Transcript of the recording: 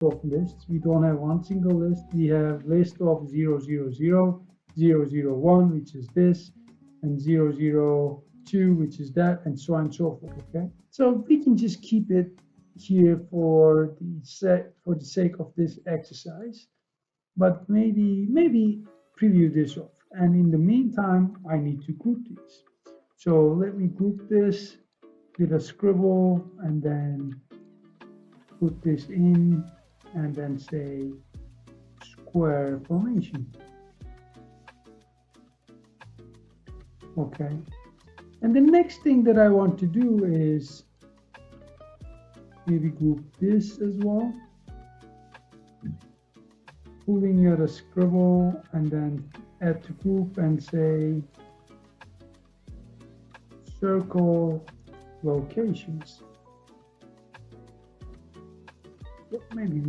of lists. We don't have one single list. We have list of 000, 001, which is this, and 002, which is that, and so on and so forth. Okay, so we can just keep it here for the sake of this exercise, but maybe preview this off. And in the meantime, I need to group these. So let me group this with a scribble and then put this in and then say square formation. Okay. And the next thing that I want to do is maybe group this as well. Pulling out a scribble and then add to group and say circle locations. Maybe